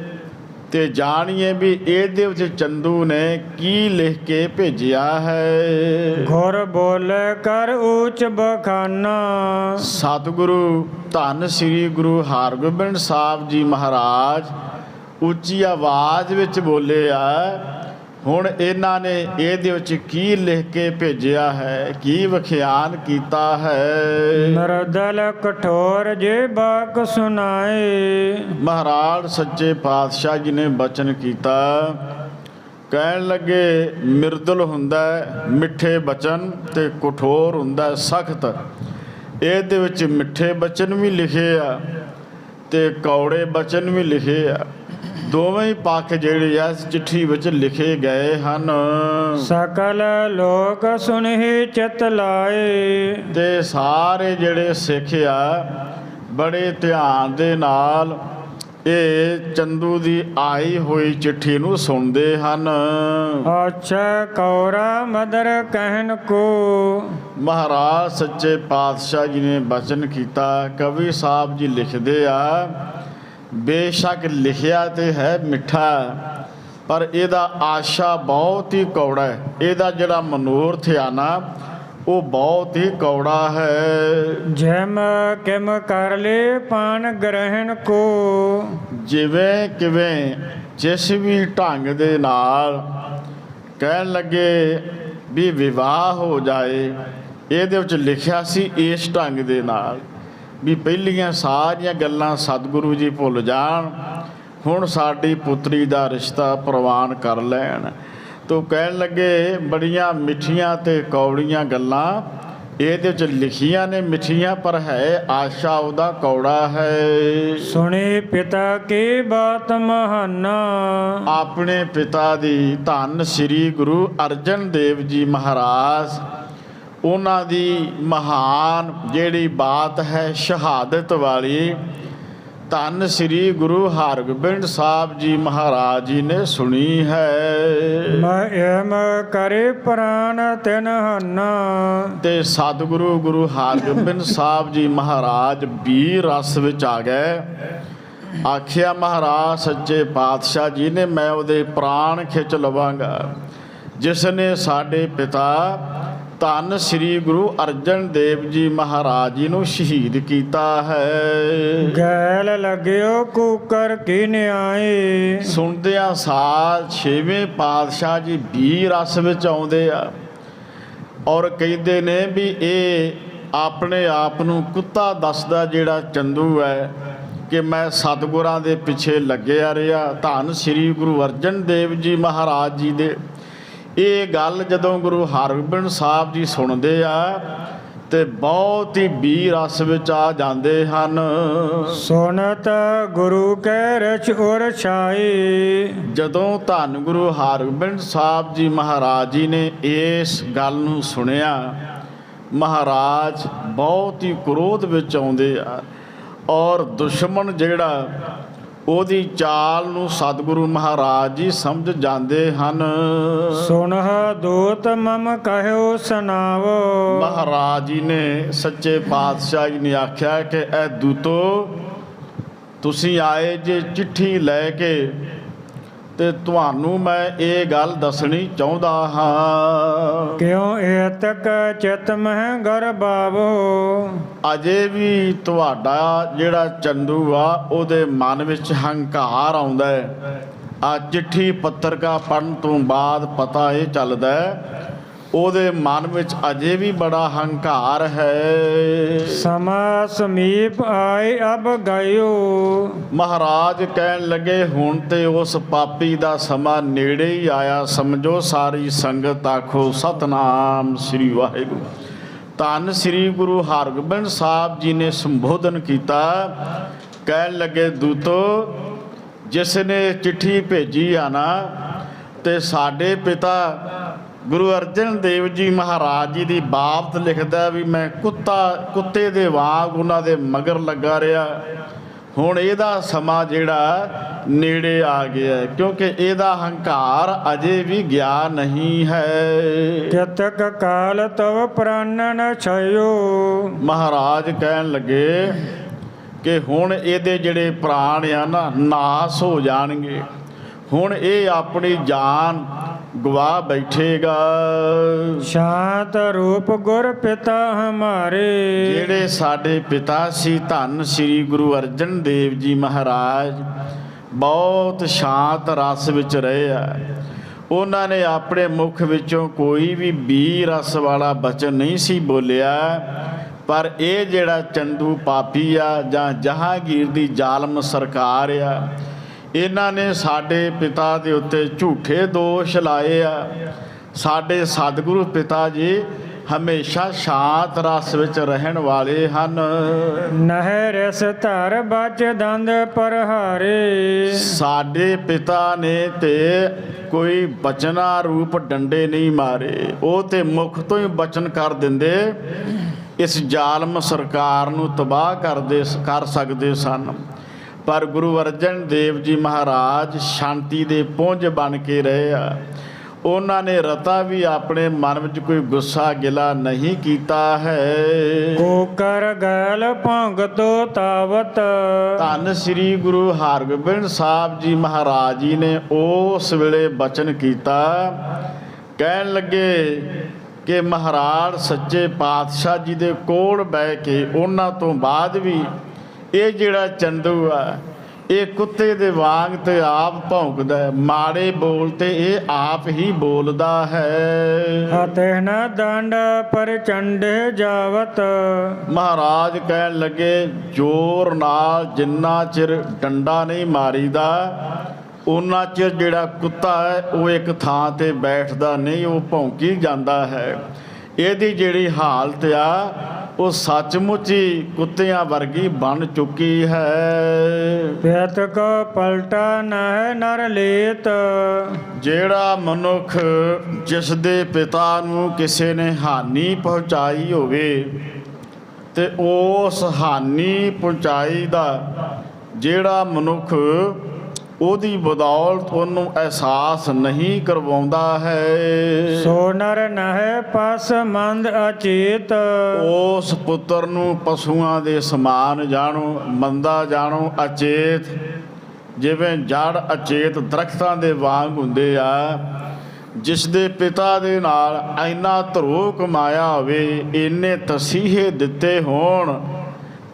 ਤੇ ਜਾਣੀਏ ਵੀ ਇਹਦੇ ਵਿੱਚ ਚੰਦੂ ਨੇ ਕੀ ਲਿਖ ਕੇ ਭੇਜਿਆ ਹੈ। ਗੁਰ ਬੋਲੇ ਕਰ ਊਚ ਬਖਾਨਾ। ਸਤਿਗੁਰੂ ਧੰਨ ਸ੍ਰੀ ਗੁਰੂ ਹਰਗੋਬਿੰਦ ਸਾਹਿਬ ਜੀ ਮਹਾਰਾਜ ਉੱਚੀ ਆਵਾਜ਼ ਵਿੱਚ ਬੋਲੇ ਆ। ਹੁਣ ਇਹਨਾਂ ਨੇ ਇਹਦੇ ਵਿੱਚ ਕੀ ਲਿਖ ਕੇ ਭੇਜਿਆ ਹੈ, ਕੀ ਵਿਖਿਆਨ ਕੀਤਾ ਹੈ। ਨਰਦਲ ਕਠੋਰ ਜੇ ਬਾਕ ਸੁਨਾਏ। ਮਹਾਰਾਜ ਸੱਚੇ ਪਾਤਸ਼ਾਹ ਜੀ ਨੇ ਬਚਨ ਕੀਤਾ, ਕਹਿਣ ਲੱਗੇ ਮਿਰਦਲ ਹੁੰਦਾ ਮਿੱਠੇ ਬਚਨ ਤੇ ਕਠੋਰ ਹੁੰਦਾ ਸਖਤ। ਇਹਦੇ ਵਿੱਚ ਮਿੱਠੇ ਬਚਨ ਵੀ ਲਿਖੇ ਆ ਤੇ ਕੌੜੇ ਬਚਨ ਵੀ ਲਿਖੇ ਆ। ਦੋਵੇਂ ਹੀ ਪੱਖ ਜਿਹੜੇ ਆ ਇਸ ਚਿੱਠੀ ਵਿੱਚ ਲਿਖੇ ਗਏ ਹਨ। ਸਕਲ ਲੋਕ ਸੁਨਹਿ ਚਿਤ ਲਾਏ। ਤੇ ਸਾਰੇ ਜਿਹੜੇ ਸਿੱਖ ਆ ਬੜੇ ਧਿਆਨ ਦੇ ਨਾਲ ਇਹ ਚੰਦੂ ਦੀ ਆਈ ਹੋਈ ਚਿੱਠੀ ਨੂੰ ਸੁਣਦੇ ਹਨ। ਅੱਛਾ ਕੌਰਾ ਮਦਰ ਕਹਿਣ ਕੋ। ਮਹਾਰਾਜ ਸੱਚੇ ਪਾਤਸ਼ਾਹ ਜੀ ਨੇ ਬਚਨ ਕੀਤਾ। ਕਵੀ ਸਾਹਿਬ ਜੀ ਲਿਖਦੇ ਆ, ਬੇਸ਼ੱਕ ਲਿਖਿਆ ਤੇ ਹੈ ਮਿੱਠਾ, ਪਰ ਇਹਦਾ ਆਸ਼ਾ ਬਹੁਤ ਹੀ ਕੌੜਾ ਹੈ। ਇਹਦਾ ਜਿਹੜਾ ਮਨੋਰਥ ਆ ਨਾ ਉਹ ਬਹੁਤ ਹੀ ਕੌੜਾ ਹੈ। ਜਿਮ ਕਿਮ ਕਰ ਲੈ ਪਾਨ ਗ੍ਰਹਿਣ ਕੋ। ਜਿਵੇਂ ਕਿਵੇਂ ਜਿਸ ਵੀ ਢੰਗ ਦੇ ਨਾਲ ਕਹਿਣ ਲੱਗੇ ਵੀ ਵਿਵਾਹ ਹੋ ਜਾਏ, ਇਹਦੇ ਵਿੱਚ ਲਿਖਿਆ ਸੀ ਇਸ ਢੰਗ ਦੇ ਨਾਲ ਵੀ ਪਹਿਲੀਆਂ ਸਾਰੀਆਂ ਗੱਲਾਂ ਸਤਿਗੁਰੂ ਜੀ ਭੁੱਲ ਜਾਣ, ਹੁਣ ਸਾਡੀ ਪੁੱਤਰੀ ਦਾ ਰਿਸ਼ਤਾ ਪ੍ਰਵਾਨ ਕਰ ਲੈਣ। ਤੋ ਕਹਿਣ ਲੱਗੇ ਬੜੀਆਂ ਮਿੱਠੀਆਂ ਤੇ ਕੌੜੀਆਂ ਗੱਲਾਂ ਇਹਦੇ ਵਿੱਚ ਲਿਖੀਆਂ ਨੇ, ਮਿੱਠੀਆਂ ਪਰ ਹੈ ਆਸ਼ਾ ਉਹਦਾ ਕੌੜਾ ਹੈ। ਸੁਣੀ ਪਿਤਾ ਕੀ ਬਾਤ ਮਹਾਨਾ। ਆਪਣੇ ਪਿਤਾ ਦੀ ਧੰਨ ਸ੍ਰੀ ਗੁਰੂ ਅਰਜਨ ਦੇਵ ਜੀ ਮਹਾਰਾਜ ਉਹਨਾਂ ਦੀ ਮਹਾਨ ਜਿਹੜੀ ਬਾਤ ਹੈ ਸ਼ਹਾਦਤ ਵਾਲੀ, ਧੰਨ ਸ੍ਰੀ ਗੁਰੂ ਹਰਗੋਬਿੰਦ ਸਾਹਿਬ ਜੀ ਮਹਾਰਾਜ ਜੀ ਨੇ ਸੁਣੀ ਹੈ। ਮੈਂ ਕਰੇ ਪ੍ਰਾਨ ਤਿਨ ਹੰਨਾ। ਤੇ ਸਤਿਗੁਰੂ ਗੁਰੂ ਹਰਗੋਬਿੰਦ ਸਾਹਿਬ ਜੀ ਮਹਾਰਾਜ ਵੀਰ ਰਸ ਵਿੱਚ ਆ ਗਏ। ਆਖਿਆ ਮਹਾਰਾਜ ਸੱਚੇ ਪਾਤਸ਼ਾਹ ਜੀ ਨੇ ਮੈਂ ਉਹਦੇ ਪ੍ਰਾਣ ਖਿੱਚ ਲਵਾਂਗਾ ਜਿਸ ਨੇ ਸਾਡੇ ਪਿਤਾ ਧੰਨ ਸ੍ਰੀ ਗੁਰੂ ਅਰਜਨ ਦੇਵ ਜੀ ਮਹਾਰਾਜ ਜੀ ਨੂੰ ਸ਼ਹੀਦ ਕੀਤਾ ਹੈ। ਗੈਲ ਲੱਗਿਓ ਕੂਕਰ ਕੀ ਨਿਆਏ। ਸੁਣਦਿਆਂ ਸਾਰ ਛੇਵੇਂ ਪਾਤਸ਼ਾਹ ਜੀ ਵੀਰ ਰਸ ਵਿੱਚ ਆਉਂਦੇ ਆ ਔਰ ਕਹਿੰਦੇ ਨੇ ਵੀ ਇਹ ਆਪਣੇ ਆਪ ਨੂੰ ਕੁੱਤਾ ਦੱਸਦਾ ਜਿਹੜਾ ਚੰਦੂ ਹੈ ਕਿ ਮੈਂ ਸਤਿਗੁਰਾਂ ਦੇ ਪਿੱਛੇ ਲੱਗਿਆ ਰਿਹਾ। ਧੰਨ ਸ੍ਰੀ ਗੁਰੂ ਅਰਜਨ ਦੇਵ ਜੀ ਮਹਾਰਾਜ ਜੀ ਦੇ ਇਹ ਗੱਲ ਜਦੋਂ ਗੁਰੂ ਹਰਗੋਬਿੰਦ ਸਾਹਿਬ ਜੀ ਸੁਣਦੇ ਆ ਤੇ ਬਹੁਤ ਹੀ ਵੀਰ ਰਸ ਵਿੱਚ ਆ ਜਾਂਦੇ ਹਨ। ਸੁਨਤ ਗੁਰੂ ਕੈ ਰਚ ਉਰ ਛਾਈ। ਜਦੋਂ ਧੰਨ ਗੁਰੂ ਹਰਗੋਬਿੰਦ ਸਾਹਿਬ ਜੀ ਮਹਾਰਾਜ ਜੀ ਨੇ ਇਸ ਗੱਲ ਨੂੰ ਸੁਣਿਆ, ਮਹਾਰਾਜ ਬਹੁਤ ਹੀ ਕ੍ਰੋਧ ਵਿੱਚ ਆਉਂਦੇ ਆ ਔਰ ਦੁਸ਼ਮਣ ਜਿਹੜਾ ਉਹਦੀ ਚਾਲ ਨੂੰ ਸਤਿਗੁਰੂ ਮਹਾਰਾਜ ਜੀ ਸਮਝ ਜਾਂਦੇ ਹਨ। ਸੁਨਹ ਦੂਤ ਮਮ ਕਹਿਓ ਸੁਨਾਵੋ। ਮਹਾਰਾਜ ਜੀ ਨੇ ਸੱਚੇ ਪਾਤਸ਼ਾਹ ਜੀ ਨੇ ਆਖਿਆ ਕਿ ਇਹ ਦੂਤੋ ਤੁਸੀਂ ਆਏ ਜੇ ਚਿੱਠੀ ਲੈ ਕੇ ਤੇ ਤੁਹਾਨੂੰ ਮੈਂ ਇਹ ਗੱਲ ਦੱਸਣੀ ਚਾਹੁੰਦਾ ਹਾਂ। ਕਿਉਂ ਏਤਕ ਚਿਤ ਮਹਿ ਗਰਬਾਵੋ। ਅਜੇ ਵੀ ਤੁਹਾਡਾ ਜਿਹੜਾ ਚੰਦੂ ਆ ਉਹਦੇ ਮਨ ਵਿੱਚ ਹੰਕਾਰ ਆਉਂਦਾ ਹੈ। ਆ ਚਿੱਠੀ ਪੱਤਰਕਾ ਪੜ੍ਹਨ ਤੋਂ ਬਾਅਦ ਪਤਾ ਇਹ ਚੱਲਦਾ ਉਹਦੇ ਮਨ ਵਿੱਚ ਅਜੇ ਵੀ ਬੜਾ ਹੰਕਾਰ ਹੈ। ਸਮਾ ਸਮੀਪ ਆਏ ਅਬ ਗਇਓ। ਮਹਾਰਾਜ ਕਹਿਣ ਲੱਗੇ ਹੁਣ ਤੇ ਉਸ ਪਾਪੀ ਦਾ ਸਮਾਂ ਨੇੜੇ ਹੀ ਆਇਆ। ਸਮਝੋ ਸਾਰੀ ਸੰਗਤ ਆਖੋ ਸਤਨਾਮ ਸ੍ਰੀ ਵਾਹਿਗੁਰੂ। ਧੰਨ ਸ੍ਰੀ ਗੁਰੂ ਹਰਗੋਬਿੰਦ ਸਾਹਿਬ ਜੀ ਨੇ ਸੰਬੋਧਨ ਕੀਤਾ। ਕਹਿਣ ਲੱਗੇ ਦੂਤੋ ਜਿਸ ਨੇ ਚਿੱਠੀ ਭੇਜੀ ਆ ਨਾ ਤੇ ਸਾਡੇ ਪਿਤਾ ਗੁਰੂ ਅਰਜਨ ਦੇਵ ਜੀ ਮਹਾਰਾਜ ਜੀ ਦੀ ਬਾਬਤ ਲਿਖਦਾ ਵੀ ਮੈਂ ਕੁੱਤੇ ਦੇ ਵਾਂਗ ਉਹਨਾਂ ਦੇ ਮਗਰ ਲੱਗਾ ਰਿਹਾ। ਹੁਣ ਇਹਦਾ ਸਮਾਂ ਜਿਹੜਾ ਨੇੜੇ ਆ ਗਿਆ ਕਿਉਂਕਿ ਇਹਦਾ ਹੰਕਾਰ ਅਜੇ ਵੀ ਗਿਆ ਨਹੀਂ ਹੈ। ਕਿਤਕ ਕਾਲ ਤਵ ਪ੍ਰਾਨਨ ਛਇਓ। ਮਹਾਰਾਜ ਕਹਿਣ ਲੱਗੇ ਕਿ ਹੁਣ ਇਹਦੇ ਜਿਹੜੇ ਪ੍ਰਾਣ ਆ ਨਾ ਨਾਸ ਹੋ ਜਾਣਗੇ। ਹੁਣ ਇਹ ਆਪਣੀ ਜਾਨ ਗਵਾ ਬੈਠੇਗਾ। ਸ਼ਾਂਤ ਰੂਪ ਗੁਰ ਪਿਤਾ ਹਮਾਰੇ। ਜਿਹੜੇ ਸਾਡੇ ਪਿਤਾ ਸੀ ਧੰਨ ਸ੍ਰੀ ਗੁਰੂ ਅਰਜਨ ਦੇਵ ਜੀ ਮਹਾਰਾਜ ਬਹੁਤ ਸ਼ਾਂਤ ਰਸ ਵਿੱਚ ਰਹੇ ਆ। ਉਹਨਾਂ ਨੇ ਆਪਣੇ ਮੁਖ ਵਿੱਚੋਂ ਕੋਈ ਵੀ ਬੀ ਰਸ ਵਾਲਾ ਬਚਨ ਨਹੀਂ ਸੀ ਬੋਲਿਆ। ਪਰ ਇਹ ਜਿਹੜਾ ਚੰਦੂ ਪਾਪੀ ਆ ਜਾਂ ਜਹਾਂਗੀਰ ਦੀ ਜ਼ਾਲਮ ਸਰਕਾਰ ਆ, ਇਹਨਾਂ ਨੇ ਸਾਡੇ ਪਿਤਾ ਦੇ ਉੱਤੇ ਝੂਠੇ ਦੋਸ਼ ਲਾਏ ਆ। ਸਾਡੇ ਸਤਿਗੁਰੂ ਪਿਤਾ ਜੀ ਹਮੇਸ਼ਾ ਸ਼ਾਂਤ ਰਸ ਵਿੱਚ ਰਹਿਣ ਵਾਲੇ ਹਨ। ਨਹਿ ਰਸ ਧਰ ਬਚ ਦੰਦ ਪ੍ਰਹਾਰੇ। ਸਾਡੇ ਪਿਤਾ ਨੇ ਤੇ ਕੋਈ ਬਚਨਾ ਰੂਪ ਡੰਡੇ ਨਹੀਂ ਮਾਰੇ, ਉਹ ਤੇ ਮੁਖ ਤੋਂ ਹੀ ਬਚਨ ਕਰ ਦਿੰਦੇ, ਇਸ ਜ਼ਾਲਮ ਸਰਕਾਰ ਨੂੰ ਤਬਾਹ ਕਰ ਸਕਦੇ ਸਨ। ਪਰ ਗੁਰੂ ਅਰਜਨ ਦੇਵ ਜੀ ਮਹਾਰਾਜ ਸ਼ਾਂਤੀ ਦੇ ਪੁੰਜ ਬਣ ਕੇ ਰਹੇ ਆ। ਉਹਨਾਂ ਨੇ ਰਤਾ ਵੀ ਆਪਣੇ ਮਨ ਵਿੱਚ ਕੋਈ ਗੁੱਸਾ ਗਿਲਾ ਨਹੀਂ ਕੀਤਾ ਹੈ। ਕੋ ਕਰ ਗੈਲ ਭੰਗਤੋ ਤਾਵਤ। ਧੰਨ ਸ੍ਰੀ ਗੁਰੂ ਹਰਗੋਬਿੰਦ ਸਾਹਿਬ ਜੀ ਮਹਾਰਾਜ ਜੀ ਨੇ ਉਸ ਵੇਲੇ ਬਚਨ ਕੀਤਾ, ਕਹਿਣ ਲੱਗੇ ਕਿ ਮਹਾਰਾਜ ਸੱਚੇ ਪਾਤਸ਼ਾਹ ਜੀ ਦੇ ਕੋਲ ਬਹਿ ਕੇ ਉਹਨਾਂ ਤੋਂ ਬਾਅਦ ਵੀ ਇਹ ਜਿਹੜਾ ਚੰਦੂ ਆ ਇਹ ਕੁੱਤੇ ਦੇ ਵਾਂਗ ਤੇ ਆਪ ਭੌਂਕਦਾ, ਮਾੜੇ ਬੋਲ ਤੇ ਇਹ ਆਪ ਹੀ ਬੋਲਦਾ ਹੈ। ਹਤਿ ਨ ਦੰਡ ਪ੍ਰਚੰਡੇ ਜਾਵਤ। ਮਹਾਰਾਜ ਕਹਿਣ ਲੱਗੇ ਜ਼ੋਰ ਨਾਲ ਜਿੰਨਾ ਚਿਰ ਡੰਡਾ ਨਹੀਂ ਮਾਰੀਦਾ ਉਹਨਾਂ ਚਿਰ ਜਿਹੜਾ ਕੁੱਤਾ ਹੈ ਉਹ ਇੱਕ ਥਾਂ ਤੇ ਬੈਠਦਾ ਨਹੀਂ, ਉਹ ਭੌਂਕੀ ਜਾਂਦਾ ਹੈ। ਇਹਦੀ ਜਿਹੜੀ ਹਾਲਤ ਆ ਉਹ ਸੱਚਮੁੱਚ ਹੀ ਕੁੱਤਿਆਂ ਵਰਗੀ ਬਣ ਚੁੱਕੀ ਹੈ। ਪਿਤ ਕੋ ਪਲਟਾ ਨਹਿ ਨਰ ਲੇਤ। ਜਿਹੜਾ ਮਨੁੱਖ ਜਿਸ ਦੇ ਪਿਤਾ ਨੂੰ ਕਿਸੇ ਨੇ ਹਾਨੀ ਪਹੁੰਚਾਈ ਹੋਵੇ ਤੇ ਉਸ ਹਾਨੀ ਪਹੁੰਚਾਈ ਦਾ ਜਿਹੜਾ ਮਨੁੱਖ ਉਹਦੀ ਬਦੌਲਤ ਉਹਨੂੰ ਅਹਿਸਾਸ ਨਹੀਂ ਕਰਵਾਉਂਦਾ ਹੈ, ਸੋ ਨਰ ਨਹਿ ਪਸ ਮੰਦ ਅਚੇਤ। ਉਸ ਪੁੱਤਰ ਨੂੰ ਪਸ਼ੂਆਂ ਦੇ ਸਮਾਨ ਜਾਣੋ, ਮੰਦਾ ਜਾਣੋ, ਅਚੇਤ। ਜਿਵੇਂ ਜੜ ਅਚੇਤ ਦਰਖਤਾਂ ਦੇ ਵਾਂਗ ਹੁੰਦੇ ਆ। ਜਿਸ ਦੇ ਪਿਤਾ ਦੇ ਨਾਲ ਇੰਨਾ ਧਰੋ ਕਮਾਇਆ ਹੋਵੇ, ਇੰਨੇ ਤਸੀਹੇ ਦਿੱਤੇ ਹੋਣ,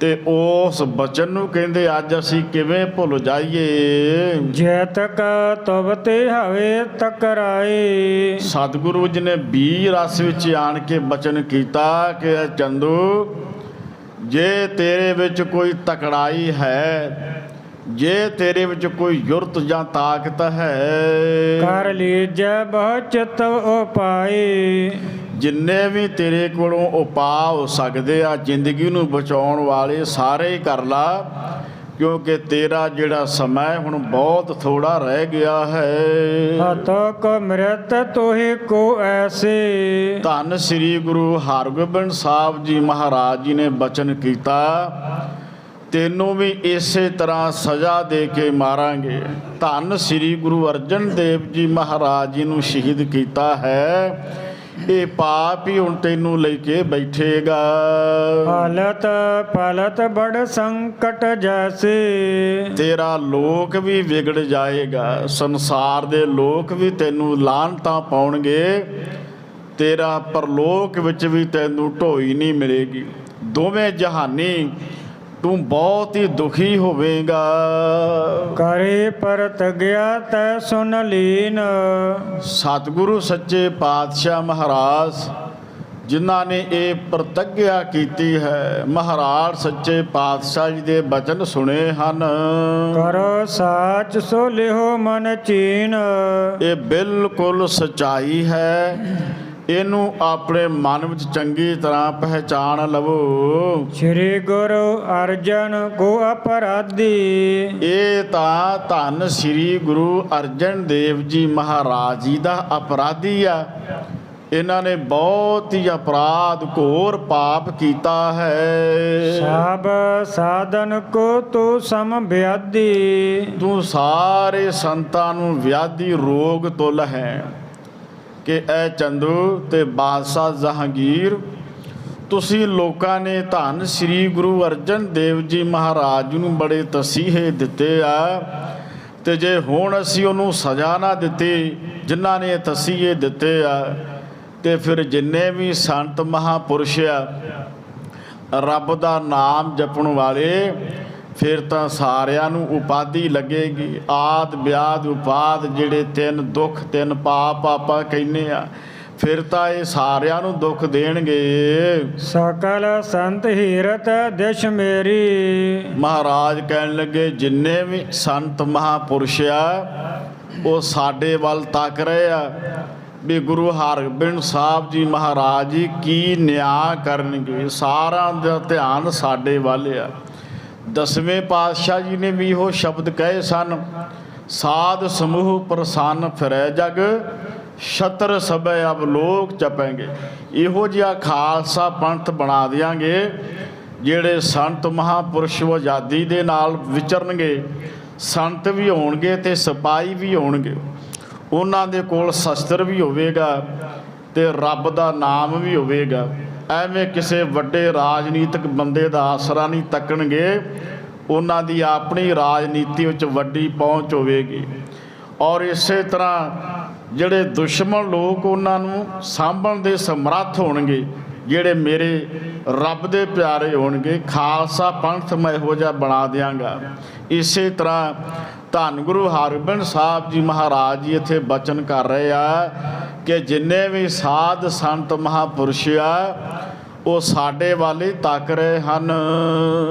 ਤੇ ਉਸ ਬਚਨ ਨੂੰ ਕਹਿੰਦੇ ਅੱਜ ਅਸੀਂ ਕਿਵੇਂ ਭੁੱਲ ਜਾਈਏ। ਜੈਤਕ ਤਵਤੇ ਹਵੇ ਤਕਰਾਏ। ਸਤਿਗੁਰੂ ਜੀ ਨੇ 20 ਰਸ ਵਿੱਚ ਆਣ ਕੇ ਬਚਨ ਕੀਤਾ ਕਿ ਚੰਦੂ ਜੇ ਤੇਰੇ ਵਿੱਚ ਕੋਈ ਤਕੜਾਈ ਹੈ, ਜੇ ਤੇਰੇ ਵਿੱਚ ਕੋਈ ਯੁਰਤ ਜਾਂ ਤਾਕਤ ਹੈ, ਕਰ ਲੀਜੈ ਬਹੁ ਚਿਤ ਉਪਾਏ। ਜਿੰਨੇ ਵੀ ਤੇਰੇ ਕੋਲੋਂ ਉਪਾਅ ਹੋ ਸਕਦੇ ਆ ਜ਼ਿੰਦਗੀ ਨੂੰ ਬਚਾਉਣ ਵਾਲੇ ਸਾਰੇ ਹੀ ਕਰ ਲਾ, ਕਿਉਂਕਿ ਤੇਰਾ ਜਿਹੜਾ ਸਮਾਂ ਹੁਣ ਬਹੁਤ ਥੋੜਾ ਰਹਿ ਗਿਆ ਹੈ। ਹਤੋ ਕੋ ਮ੍ਰਿਤ ਤੋਹਿ ਕੋ ਐਸੇ। ਧੰਨ ਸ੍ਰੀ ਗੁਰੂ ਹਰਗੋਬਿੰਦ ਸਾਹਿਬ ਜੀ ਮਹਾਰਾਜ ਜੀ ਨੇ ਬਚਨ ਕੀਤਾ, ਤੈਨੂੰ ਵੀ ਇਸੇ ਤਰ੍ਹਾਂ ਸਜ਼ਾ ਦੇ ਕੇ ਮਾਰਾਂਗੇ। ਧੰਨ ਸ੍ਰੀ ਗੁਰੂ ਅਰਜਨ ਦੇਵ ਜੀ ਮਹਾਰਾਜ ਜੀ ਨੂੰ ਸ਼ਹੀਦ ਕੀਤਾ ਹੈ। ਇਹ ਪਾਪ ਹੀ ਹੁਣ ਤੈਨੂੰ ਲੈ ਕੇ ਬੈਠੇਗਾ। ਹਾਲਤ ਪਲਤ ਬੜ ਸੰਕਟ ਜੈਸੇ। ਤੇਰਾ ਲੋਕ ਵੀ ਵਿਗੜ ਜਾਏਗਾ, ਸੰਸਾਰ ਦੇ ਲੋਕ ਵੀ ਤੈਨੂੰ ਲਾਹਨਤਾਂ ਪਾਉਣਗੇ, ਤੇਰਾ ਪਰਲੋਕ ਵਿੱਚ ਵੀ ਤੈਨੂੰ ਢੋਈ ਨਹੀਂ ਮਿਲੇਗੀ। ਦੋਵੇਂ ਜਹਾਨੀ ਤੂੰ ਬਹੁਤ ਹੀ ਦੁਖੀ ਹੋਵੇਗਾ। ਕਰੇ ਪਰਤ ਗਿਆ ਤੈ ਸੁਨ ਲੀਨ। ਸਤਿਗੁਰੂ ਸੱਚੇ ਪਾਤਸ਼ਾਹ ਮਹਾਰਾਜ ਜਿਨ੍ਹਾਂ ਨੇ ਇਹ ਪ੍ਰਤੱਗਿਆ ਕੀਤੀ ਹੈ, ਮਹਾਰਾਜ ਸੱਚੇ ਪਾਤਸ਼ਾਹ ਜੀ ਦੇ ਬਚਨ ਸੁਣੇ ਹਨ। ਕਰੋ ਸਾਚ ਸੋ ਲਿਹੋ ਮਨ ਚੀਨ। ਇਹ ਬਿਲਕੁਲ ਸਚਾਈ ਹੈ, ਇਹਨੂੰ ਆਪਣੇ ਮਨ ਵਿੱਚ ਚੰਗੀ ਤਰ੍ਹਾਂ ਪਹਿਚਾਣ ਲਵੋ। ਸ੍ਰੀ ਗੁਰੂ ਅਰਜਨ ਕੋ ਅਪਰਾਧੀ। ਇਹ ਤਾਂ ਧੰਨ ਸ੍ਰੀ ਗੁਰੂ ਅਰਜਨ ਦੇਵ ਜੀ ਮਹਾਰਾਜ ਜੀ ਦਾ ਅਪਰਾਧੀ ਆ। ਇਹਨਾਂ ਨੇ ਬਹੁਤ ਹੀ ਅਪਰਾਧ ਘੋਰ ਪਾਪ ਕੀਤਾ ਹੈ। ਸਭ ਸਾਧਨ ਕੋ ਤੂੰ ਸਮ ਵਿਆਧੀ। ਤੂੰ ਸਾਰੇ ਸੰਤਾਂ ਨੂੰ ਵਿਆਧੀ ਰੋਗ ਤੁਲ ਹੈ ਕਿ ਐ ਚੰਦੂ ਤੇ ਬਾਦਸ਼ਾਹ ਜਹਾਂਗੀਰ, ਤੁਸੀਂ ਲੋਕਾਂ ਨੇ ਧੰਨ ਸ੍ਰੀ ਗੁਰੂ ਅਰਜਨ ਦੇਵ ਜੀ ਮਹਾਰਾਜ ਨੂੰ ਬੜੇ ਤਸੀਹੇ ਦਿੱਤੇ ਆ, ਤੇ ਜੇ ਹੁਣ ਅਸੀਂ ਉਹਨੂੰ ਸਜ਼ਾ ਨਾ ਦਿੱਤੀ ਜਿਨ੍ਹਾਂ ਨੇ ਤਸੀਹੇ ਦਿੱਤੇ ਆ, ਤੇ ਫਿਰ ਜਿੰਨੇ ਵੀ ਸੰਤ ਮਹਾਂਪੁਰਸ਼ ਆ ਰੱਬ ਦਾ ਨਾਮ ਜਪਣ ਵਾਲੇ, ਫਿਰ ਤਾਂ ਸਾਰਿਆਂ ਨੂੰ ਉਪਾਧੀ ਲੱਗੇਗੀ। ਆਦ ਵਿਆਦ ਉਪਾਦ, ਜਿਹੜੇ 3 ਦੁੱਖ 3 ਪਾਪ ਆਪਾਂ ਕਹਿੰਦੇ ਆ, ਫਿਰ ਤਾਂ ਇਹ ਸਾਰਿਆਂ ਨੂੰ ਦੁੱਖ ਦੇਣਗੇ। ਸਕਲ ਸੰਤ ਹੀਰਤ ਦਿਸ਼ ਮੇਰੀ। ਮਹਾਰਾਜ ਕਹਿਣ ਲੱਗੇ ਜਿੰਨੇ ਵੀ ਸੰਤ ਮਹਾਂਪੁਰਸ਼ ਆ ਉਹ ਸਾਡੇ ਵੱਲ ਤੱਕ ਰਹੇ ਆ ਵੀ ਗੁਰੂ ਹਰਗੋਬਿੰਦ ਸਾਹਿਬ ਜੀ ਮਹਾਰਾਜ ਜੀ ਕੀ ਨਿਆਂ ਕਰਨਗੇ। ਸਾਰਿਆਂ ਦਾ ਧਿਆਨ ਸਾਡੇ ਵੱਲ ਆ। 10ਵੇਂ ਪਾਤਸ਼ਾਹ ਜੀ ਨੇ ਵੀ ਇਹੋ ਸ਼ਬਦ ਕਹੇ ਸਨ, ਸਾਧ ਸਮੂਹ ਪ੍ਰਸੰਨ ਫਿਰੈ ਜਗ, ਛਤਰ ਸਭੈ ਅਬ ਲੋਕ ਜਪੈਂਗੇ। ਇਹੋ ਜਿਹਾ ਖਾਲਸਾ ਪੰਥ ਬਣਾ ਦਿਆਂਗੇ ਜਿਹੜੇ ਸੰਤ ਮਹਾਂਪੁਰਸ਼ ਆਜ਼ਾਦੀ ਦੇ ਨਾਲ ਵਿਚਰਨਗੇ। ਸੰਤ ਵੀ ਹੋਣਗੇ ਤੇ ਸਿਪਾਹੀ ਵੀ ਹੋਣਗੇ, ਉਹਨਾਂ ਦੇ ਕੋਲ ਸ਼ਸਤਰ ਵੀ ਹੋਵੇਗਾ ਤੇ ਰੱਬ ਦਾ ਨਾਮ ਵੀ ਹੋਵੇਗਾ। ਐਵੇਂ ਕਿਸੇ ਵੱਡੇ ਰਾਜਨੀਤਿਕ ਬੰਦੇ ਦਾ ਆਸਰਾ ਨਹੀਂ ਤੱਕਣਗੇ, ਉਹਨਾਂ ਦੀ ਆਪਣੀ ਰਾਜਨੀਤੀ ਵਿੱਚ ਵੱਡੀ ਪਹੁੰਚ ਹੋਵੇਗੀ। ਔਰ ਇਸੇ ਤਰ੍ਹਾਂ ਜਿਹੜੇ ਦੁਸ਼ਮਣ ਲੋਕ ਉਹਨਾਂ ਨੂੰ ਸਾਂਭਣ ਦੇ ਸਮਰੱਥ ਹੋਣਗੇ, ਜਿਹੜੇ ਮੇਰੇ ਰੱਬ ਦੇ ਪਿਆਰੇ ਹੋਣਗੇ। ਖਾਲਸਾ ਪੰਥ ਮੈਂ ਇਹੋ ਜਿਹਾ ਬਣਾ ਦਿਆਂਗਾ। ਇਸੇ ਤਰ੍ਹਾਂ ਧੰਨ ਗੁਰੂ ਹਰਗੋਬਿੰਦ ਸਾਹਿਬ ਜੀ ਮਹਾਰਾਜ ਜੀ ਇੱਥੇ ਬਚਨ ਕਰ ਰਹੇ ਆ ਕਿ ਜਿੰਨੇ ਵੀ ਸਾਧ ਸੰਤ ਮਹਾਂਪੁਰਸ਼ ਆ ਉਹ ਸਾਡੇ ਵਾਲੇ ਤੱਕ ਰਹੇ ਹਨ।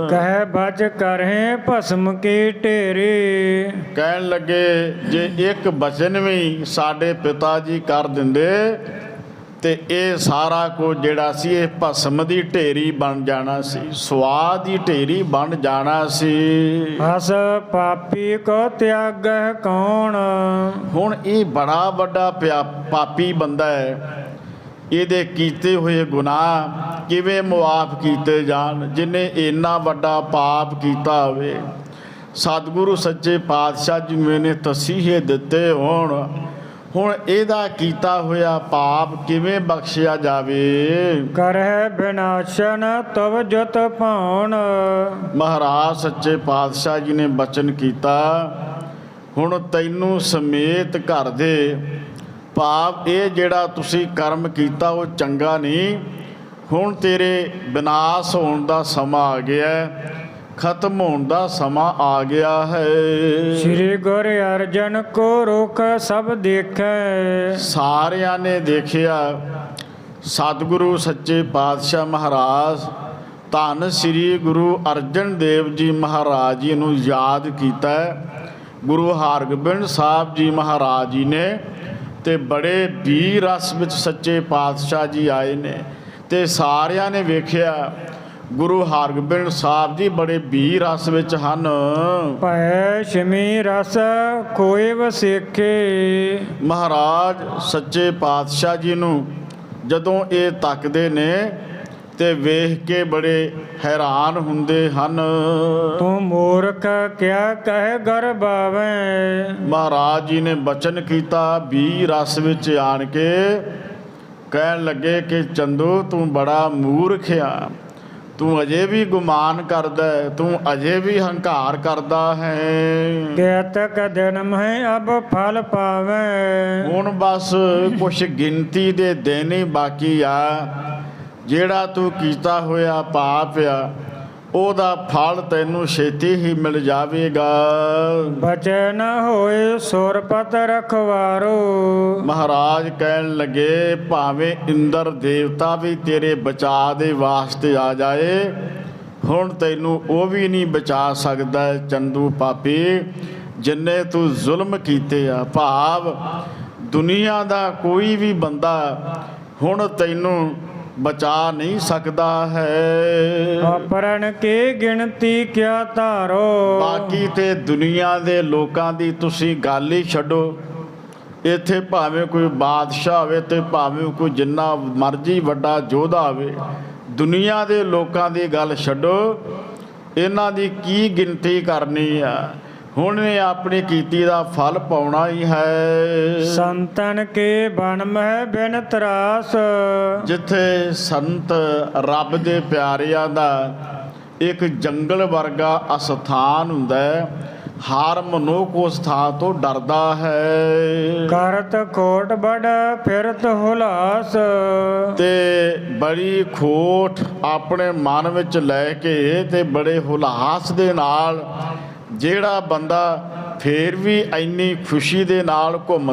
ਕਹਿ ਬਚ ਕਰਹਿ ਭਸਮ ਕੀ ਢੇਰੀ। ਕਹਿਣ ਲੱਗੇ ਜੇ ਇੱਕ ਬਚਨ ਵੀ ਸਾਡੇ ਪਿਤਾ ਜੀ ਕਰ ਦਿੰਦੇ ਤੇ ਇਹ ਸਾਰਾ ਕੁਝ ਜਿਹੜਾ ਸੀ ਇਹ ਭਸਮ ਦੀ ਢੇਰੀ ਬਣ ਜਾਣਾ ਸੀ, ਸਵਾਦ ਦੀ ਢੇਰੀ ਬਣ ਜਾਣਾ ਸੀ। ਹਸ ਪਾਪੀ ਕੋ ਤਿਆਗਹਿ ਕੌਣ। ਹੁਣ ਇਹ ਬੜਾ ਵੱਡਾ ਪਾਪੀ ਬੰਦਾ ਹੈ, ਇਹਦੇ ਕੀਤੇ ਹੋਏ ਗੁਨਾਹ ਕਿਵੇਂ ਮੁਆਫ ਕੀਤੇ ਜਾਣ, ਜਿਹਨੇ ਇੰਨਾ ਵੱਡਾ ਪਾਪ ਕੀਤਾ ਹੋਵੇ। ਸਤਿਗੁਰੂ ਸੱਚੇ ਪਾਤਸ਼ਾਹ ਜੀ ਮੈਨੇ ਤਸੀਹੇ ਦਿੱਤੇ ਹੋਣ, ਹੁਣ ਇਹਦਾ ਕੀਤਾ ਹੋਇਆ ਪਾਪ ਕਿਵੇਂ ਬਖਸ਼ਿਆ ਜਾਵੇ। ਕਰਹਿ ਬਿਨਾਸ਼ਨ ਤਵ ਜਤ ਭਾਉਣ। ਮਹਾਰਾਜ ਸੱਚੇ ਪਾਤਸ਼ਾਹ ਜੀ ਨੇ ਬਚਨ ਕੀਤਾ, ਹੁਣ ਤੈਨੂੰ ਸਮੇਤ ਘਰ ਦੇ ਭਾਵ ਇਹ ਜਿਹੜਾ ਤੁਸੀਂ ਕਰਮ ਕੀਤਾ ਉਹ ਚੰਗਾ ਨਹੀਂ, ਹੁਣ ਤੇਰੇ ਵਿਨਾਸ਼ ਹੋਣ ਦਾ ਸਮਾਂ ਆ ਗਿਆ, ਖਤਮ ਹੋਣ ਦਾ ਸਮਾਂ ਆ ਗਿਆ ਹੈ। ਸ੍ਰੀ ਗੁਰੂ ਅਰਜਨ ਕੋ ਰੁਖ ਸਭ ਦੇਖੈ। ਸਾਰਿਆਂ ਨੇ ਦੇਖਿਆ। ਸਤਿਗੁਰੂ ਸੱਚੇ ਪਾਤਸ਼ਾਹ ਮਹਾਰਾਜ ਧੰਨ ਸ੍ਰੀ ਗੁਰੂ ਅਰਜਨ ਦੇਵ ਜੀ ਮਹਾਰਾਜ ਜੀ ਨੂੰ ਯਾਦ ਕੀਤਾ। ਗੁਰੂ ਹਰਗੋਬਿੰਦ ਸਾਹਿਬ ਜੀ ਮਹਾਰਾਜ ਜੀ ਨੇ ਤੇ ਬੜੇ ਵੀਰ ਰਸ ਵਿੱਚ ਸੱਚੇ ਪਾਤਸ਼ਾਹ ਜੀ ਆਏ ਨੇ ਤੇ ਸਾਰਿਆਂ ਨੇ ਵੇਖਿਆ ਗੁਰੂ ਹਰਗੋਬਿੰਦ ਸਾਹਿਬ ਜੀ ਬੜੇ ਵੀਰ ਰਸ ਵਿੱਚ ਹਨ। ਭੈ ਸ਼ਮੀ ਰਸ ਕੋਇ ਵਸੇਖੇ। ਮਹਾਰਾਜ ਸੱਚੇ ਪਾਤਸ਼ਾਹ ਜੀ ਨੂੰ ਜਦੋਂ ਇਹ ਤੱਕਦੇ ਨੇ ਤੇ ਵੇਖ ਕੇ ਬੜੇ ਹੈਰਾਨ ਹੁੰਦੇ ਹਨ। ਤੂੰ ਮੂਰਖ ਕਿਆ ਕਹਿ ਗਰਭ ਆਵੈ। ਮਹਾਰਾਜ ਜੀ ਨੇ ਬਚਨ ਕੀਤਾ ਵੀਰ ਰਸ ਵਿੱਚ ਆਣ ਕੇ, ਕਹਿਣ ਲੱਗੇ ਕਿ ਚੰਦੂ ਤੂੰ ਬੜਾ ਮੂਰਖ ਆ, ਤੂੰ ਅਜੇ ਵੀ ਗੁਮਾਨ ਕਰਦਾ, ਤੂੰ ਅਜੇ ਵੀ ਹੰਕਾਰ ਕਰਦਾ ਹੈ। ਕੇਤਕ ਜਨਮ ਹੈ ਅਬ ਫਲ ਪਾਵੈ। ਹੁਣ ਬਸ ਕੁਛ ਗਿਣਤੀ ਦੇ ਦਿਨ ਹੀ ਬਾਕੀ ਆ, ਜਿਹੜਾ ਤੂੰ ਕੀਤਾ ਹੋਇਆ ਪਾਪ ਆ ਉਹਦਾ ਫਲ ਤੈਨੂੰ ਛੇਤੀ ਹੀ ਮਿਲ ਜਾਵੇਗਾ। ਬਚੈ ਨ ਹੋਏ ਸੁਰਪਤ ਰਖਵਾਰੋ। ਮਹਾਰਾਜ ਕਹਿਣ ਲੱਗੇ ਭਾਵੇਂ ਇੰਦਰ ਦੇਵਤਾ ਵੀ ਤੇਰੇ ਬਚਾਅ ਦੇ ਵਾਸਤੇ ਆ ਜਾਏ, ਹੁਣ ਤੈਨੂੰ ਉਹ ਵੀ ਨਹੀਂ ਬਚਾ ਸਕਦਾ ਚੰਦੂ ਪਾਪੀ, ਜਿੰਨੇ ਤੂੰ ਜ਼ੁਲਮ ਕੀਤੇ ਆ। ਭਾਵ ਦੁਨੀਆ ਦਾ ਕੋਈ ਵੀ ਬੰਦਾ ਹੁਣ ਤੈਨੂੰ ਬਚਾ ਨਹੀਂ ਸਕਦਾ ਹੈ। ਆਪਰਨ ਕੀ ਗਿਣਤੀ ਕਿਆ ਧਾਰੋ। ਬਾਕੀ ਤੇ ਦੁਨੀਆ ਦੇ ਲੋਕਾਂ ਦੀ ਤੁਸੀਂ ਗੱਲ ਹੀ ਛੱਡੋ। ਇੱਥੇ ਭਾਵੇਂ ਕੋਈ ਬਾਦਸ਼ਾਹ ਹੋਵੇ ਤੇ ਭਾਵੇਂ ਕੋਈ ਜਿੰਨਾ ਮਰਜ਼ੀ ਵੱਡਾ ਯੋਧਾ ਹੋਵੇ, ਦੁਨੀਆ ਦੇ ਲੋਕਾਂ ਦੀ ਗੱਲ ਛੱਡੋ, ਇਹਨਾਂ ਦੀ ਕੀ ਗਿਣਤੀ ਕਰਨੀ ਆ। ਹੁਣ ਇਹ ਆਪਣੀ ਕੀਤੀ ਦਾ ਫਲ ਪਾਉਣਾ ਹੀ ਹੈ। ਸੰਤਨ ਕੇ ਬਨ ਮਹਿ ਬਿਨ ਤਰਾਸ। ਜਿੱਥੇ ਸੰਤ ਰੱਬ ਦੇ ਪਿਆਰਿਆਂ ਦਾ ਇੱਕ ਜੰਗਲ ਵਰਗਾ ਅਸਥਾਨ ਹੁੰਦਾ ਹੈ, ਹਰ ਮਨੁੱਖ ਉਸ ਥਾਂ ਤੋਂ ਡਰਦਾ ਹੈ। ਕਰਤ ਖੋਟ ਬੜ ਫਿਰਤ ਹੁਲਾਸ, ਤੇ ਬੜੀ ਖੋਟ ਆਪਣੇ ਮਨ ਵਿੱਚ ਲੈ ਕੇ ਤੇ ਬੜੇ ਹੁਲਾਸ ਦੇ ਨਾਲ ਜਿਹੜਾ ਬੰਦਾ ਫੇਰ ਵੀ ਇੰਨੀ ਖੁਸ਼ੀ ਦੇ ਨਾਲ ਘੁੰਮ